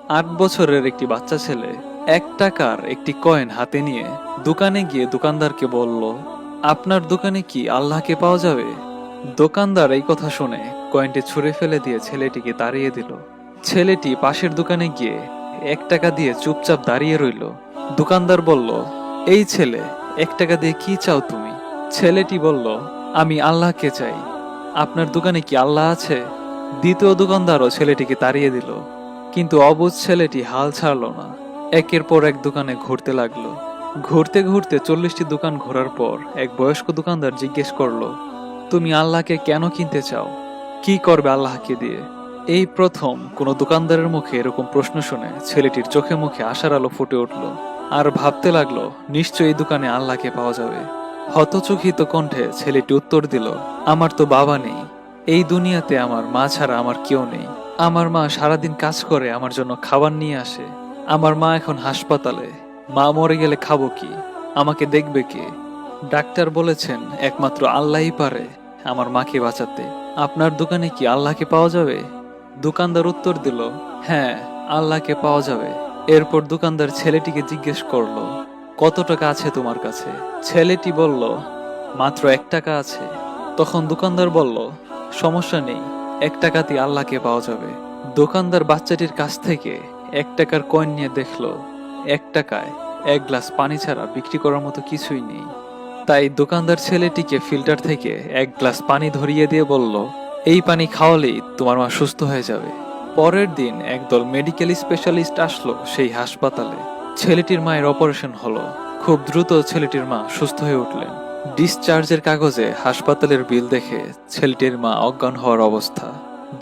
8 বছরের একটি বাচ্চা ছেলে 1 টাকার একটি কয়েন হাতে নিয়ে দোকানে গিয়ে দোকানদারকে বলল, আপনার দোকানে কি আল্লাহকে পাওয়া যাবে? দোকানদার এই কথা শুনে কয়েনটি ছুঁড়ে ফেলে দিয়ে ছেলেটিকে তাড়িয়ে দিল। ছেলেটি পাশের দোকানে গিয়ে 1 টাকা দিয়ে চুপচাপ দাঁড়িয়ে রইল। দোকানদার বলল, এই ছেলে, 1 টাকা দিয়ে কি চাও তুমি? ছেলেটি বলল, আমি আল্লাহকে চাই। আপনার দোকানে কি আল্লাহ আছে? দ্বিতীয় দোকানদারও ছেলেটিকে তাড়িয়ে দিল। কিন্তু অবুঝ ছেলেটি হাল ছাড়ল না। একের পর এক দোকানে ঘুরতে লাগলো। ঘুরতে ঘুরতে 40টি দোকান ঘোরার পর এক বয়স্ক দোকানদার জিজ্ঞেস করলো, তুমি আল্লাহকে কেন কিনতে চাও? কি করবে আল্লাহকে দিয়ে? এই প্রথম কোনো দোকানদারের মুখে এরকম প্রশ্ন শুনে ছেলেটির চোখে মুখে আশার আলো ফুটে উঠল। আর ভাবতে লাগলো, নিশ্চয়ই এই দোকানে আল্লাহকে পাওয়া যাবে। হতচকিত কণ্ঠে ছেলেটি উত্তর দিল, আমার তো বাবা নেই। এই দুনিয়াতে আমার মা ছাড়া আমার কেউ নেই। আমার মা সারাদিন কাজ করে আমার জন্য খাবার নিয়ে আসে। আমার মা এখন হাসপাতালে। মা মরে গেলে খাবো কি? আমাকে দেখবে কে? ডাক্তার বলেছেন একমাত্র আল্লাহই পারে আমার মাকে বাঁচাতে। আপনার দোকানে কি আল্লাহকে পাওয়া যাবে? দোকানদার উত্তর দিল, হ্যাঁ, আল্লাহকে পাওয়া যাবে। এরপর দোকানদার ছেলেটিকে জিজ্ঞেস করলো, কত টাকা আছে তোমার কাছে? ছেলেটি বলল, মাত্র 1 টাকা আছে। তখন দোকানদার বলল, সমস্যা নেই, 1 টাকাতেই আল্লাহকে পাওয়া যাবে। দোকানদার বাচ্চাটির কাছ থেকে 1 টাকার কয়েন নিয়ে দেখলো 1 টাকায় 1 গ্লাস পানি ছাড়া বিক্রি করার মতো কিছুই নেই। তাই দোকানদার ছেলেটিকে ফিল্টার থেকে 1 গ্লাস পানি ধরিয়ে দিয়ে বলল, এই পানি খাওয়ালেই তোমার মা সুস্থ হয়ে যাবে। পরের দিন একদল মেডিকেল স্পেশালিস্ট আসলো সেই হাসপাতালে। ছেলেটির মায়ের অপারেশন হলো। খুব দ্রুত ছেলেটির মা সুস্থ হয়ে উঠলেন। ডিসচার্জের কাগজে হাসপাতালের বিল দেখে ছেলেটির মা অজ্ঞান হওয়ার অবস্থা।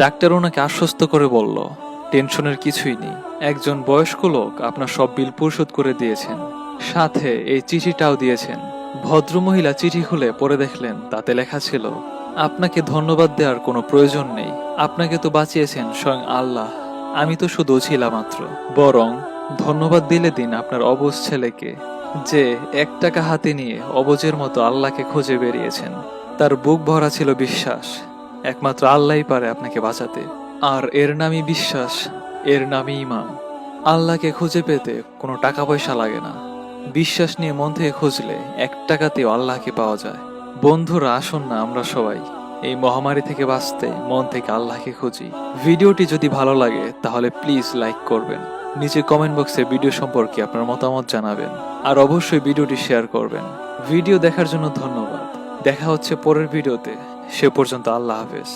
ডাক্তার ওনাকে আশ্বস্ত করে বলল, টেনশনের কিছুই নেই। একজন বয়স্ক লোক আপনার সব বিল পরিশোধ করে দিয়েছেন, সাথে এই চিঠিটাও দিয়েছেন। ভদ্রমহিলা চিঠি খুলে পড়ে দেখলেন তাতে লেখা ছিল, আপনাকে ধন্যবাদ দেওয়ার কোনো প্রয়োজন নেই। আপনাকে তো বাঁচিয়েছেন স্বয়ং আল্লাহ। আমি তো শুধু ছিলাম মাত্র। বরং ধন্যবাদ দিলে দিন আপনার অবুঝ ছেলেকে, যে 1 টাকা হাতে নিয়ে অবুঝের মতো আল্লাহকে খুঁজে বেরিয়েছেন। তার বুক ভরা ছিল বিশ্বাস, একমাত্র আল্লাহই পারে আপনাকে বাঁচাতে। আর এর নামই বিশ্বাস, এর নামই ঈমান। আল্লাহকে খুঁজে পেতে কোনো টাকা পয়সা লাগে না। বিশ্বাস নিয়ে মন থেকে খুঁজলে 1 টাকাতেও আল্লাহকে পাওয়া যায়। বন্ধুরা, আসুন না আমরা সবাই এই মহামারী থেকে বাঁচতে মন থেকে আল্লাহকে খুঁজি। ভিডিওটি যদি ভালো লাগে তাহলে প্লিজ লাইক করবেন। নিচে কমেন্ট বক্সে ভিডিও সম্পর্কে আপনার মতামত জানাবেন। আর অবশ্যই ভিডিওটি শেয়ার করবেন। ভিডিও দেখার জন্য ধন্যবাদ। দেখা হচ্ছে পরের ভিডিওতে। সে পর্যন্ত আল্লাহ হাফেজ।